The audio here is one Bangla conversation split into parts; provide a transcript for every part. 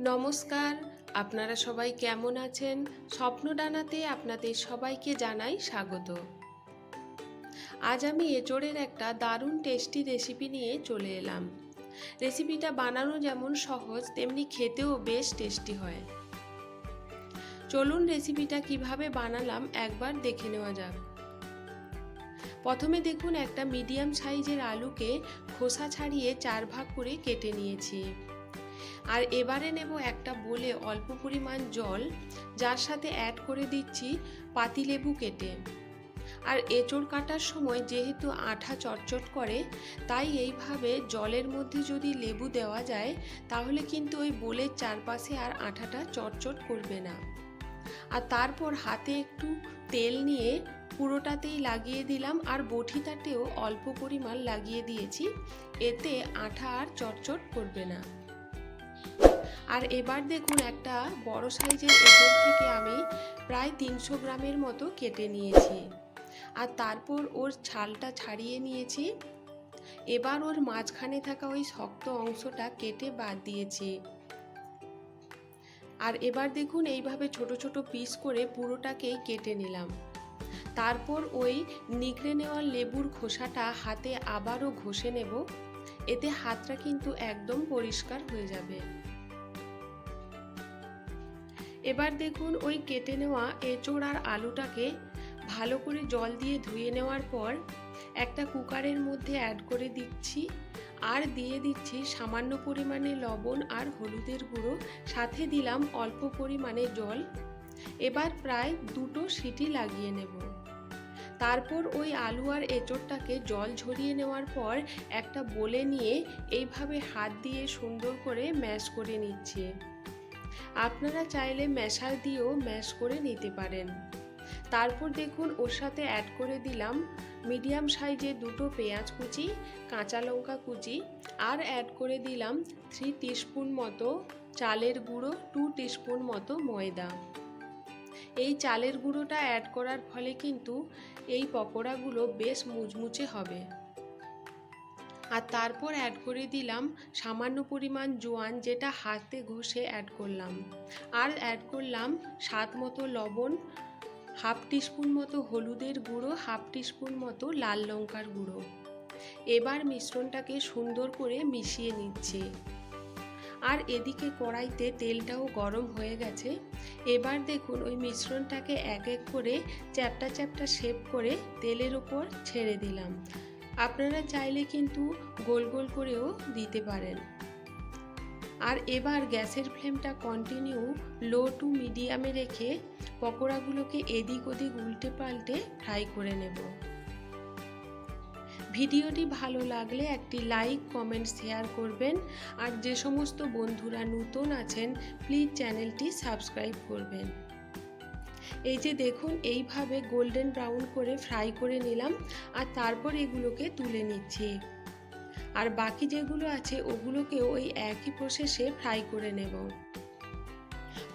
নমস্কার, আপনারা সবাই কেমন আছেন? স্বপ্নডানাতে আপনাদের সবাইকে জানাই স্বাগত। আজ আমি এঁচোড়ের একটা দারুণ টেস্টি রেসিপি নিয়ে চলে এলাম। রেসিপিটা বানানো যেমন সহজ, তেমনি খেতেও বেশ টেস্টি হয়। চলুন রেসিপিটা কিভাবে বানালাম একবার দেখে নেওয়া যাক। প্রথমে দেখুন, একটা মিডিয়াম সাইজের আলুকে খোসা ছাড়িয়ে 4 ভাগ করে কেটে নিয়েছি। আর এবারে নেব একটা বোলে অল্প পরিমাণ জল, যার সাথে অ্যাড করে দিচ্ছি পাতিলেবু কেটে। আর এঁচোড় কাটার সময় যেহেতু আঠা চটচট করে, তাই এইভাবে জলের মধ্যে যদি লেবু দেওয়া যায় তাহলে কিন্তু ওই বোলের চারপাশে আর আঠাটা চটচট করবে না। আর তারপর হাতে একটু তেল নিয়ে পুরোটাতেই লাগিয়ে দিলাম, আর বটিটাতেও অল্প পরিমাণ লাগিয়ে দিয়েছি, এতে আঠা আর চটচট করবে না। আর এবার দেখুন, একটা বড় সাইজের এঁচোড় থেকে আমি প্রায় 300 গ্রামের মতো কেটে নিয়েছি। আর তারপর ওর ছালটা ছাড়িয়ে নিয়েছি। এবার ওর মাঝখানে থাকা ওই শক্ত অংশটা কেটে বাদ দিয়েছি। আর এবার দেখুন, এইভাবে ছোট ছোট পিস করে পুরোটাকেই কেটে নিলাম। তারপর ওই নিগড়ে নেওয়া লেবুর খোসাটা হাতে আবারও ঘষে নেব, এতে হাতটা কিন্তু একদম পরিষ্কার হয়ে যাবে। এবার দেখুন, ওই কেটে নেওয়া এঁচোড় আর আলুটাকে ভালো করে জল দিয়ে ধুয়ে নেওয়ার পর একটা কুকারের মধ্যে অ্যাড করে দিচ্ছি, আর দিয়ে দিচ্ছি সামান্য পরিমাণে লবণ আর হলুদের গুঁড়ো, সাথে দিলাম অল্প পরিমাণে জল। এবার প্রায় 2টো সিটি লাগিয়ে নেব। তারপর ওই আলু আর এঁচোড়টাকে জল ঝরিয়ে নেওয়ার পর একটা বোলে নিয়ে এইভাবে হাত দিয়ে সুন্দর করে ম্যাশ করে নিচ্ছি। আপনারা চাইলে ম্যাশার দিয়েও ম্যাশ করে নিতে পারেন। তারপর দেখুন, ওর সাথে অ্যাড করে দিলাম মিডিয়াম সাইজে 2টো পেঁয়াজ কুচি, কাঁচা লঙ্কা কুচি, আর অ্যাড করে দিলাম 3 টিস্পুন মতো চালের গুঁড়ো, 2 টিস্পুন মতো ময়দা। এই চালের গুঁড়োটা অ্যাড করার ফলে কিন্তু এই পকোড়াগুলো বেশ মুচমুচে হবে। আর তারপর অ্যাড করে দিলাম সামান্য পরিমাণ জোয়ান, যেটা হাতে ঘষে অ্যাড করলাম। আর অ্যাড করলাম স্বাদ মতো লবণ, 1/2 টিস্পুন মতো হলুদের গুঁড়ো, 1/2 টিস্পুন মতো লাল লঙ্কার গুঁড়ো। এবার মিশ্রণটাকে সুন্দর করে মিশিয়ে নিচ্ছি। আর এদিকে কড়াইতে তেলটাও গরম হয়ে গেছে। এবার দেখুন, ওই মিশ্রণটাকে এক এক করে চ্যাপ্টা চ্যাপ্টা শেপ করে তেলের ওপর ছেড়ে দিলাম। আপনারা চাইলে কিন্তু গোল গোল করেও দিতে পারেন। আর এবার গ্যাসের ফ্লেমটা কন্টিনিউ লো টু মিডিয়ামে রেখে পকোড়াগুলোকে এদিক ওদিক উল্টে পাল্টে ফ্রাই করে নেব। ভিডিওটি ভালো লাগলে একটি লাইক, কমেন্ট, শেয়ার করবেন। আর যে সমস্ত বন্ধুরা নতুন আছেন প্লিজ চ্যানেলটি সাবস্ক্রাইব করবেন। এই যে দেখুন, এইভাবে গোল্ডেন ব্রাউন করে ফ্রাই করে নিলাম, আর তারপর এগুলোকে তুলে নিচ্ছি। আর বাকি যেগুলো আছে ওগুলোকেও ওই একই প্রসেসে ফ্রাই করে নেব।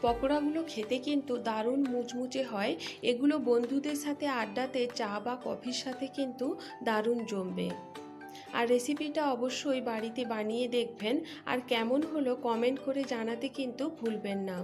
পকোড়াগুলো খেতে কিন্তু দারুণ মুচমুচে হয়। এগুলো বন্ধুদের সাথে আড্ডাতে, চা বা কফির সাথে কিন্তু দারুণ জমবে। আর রেসিপিটা অবশ্যই বাড়িতে বানিয়ে দেখবেন, আর কেমন হলো কমেন্ট করে জানাতে কিন্তু ভুলবেন না।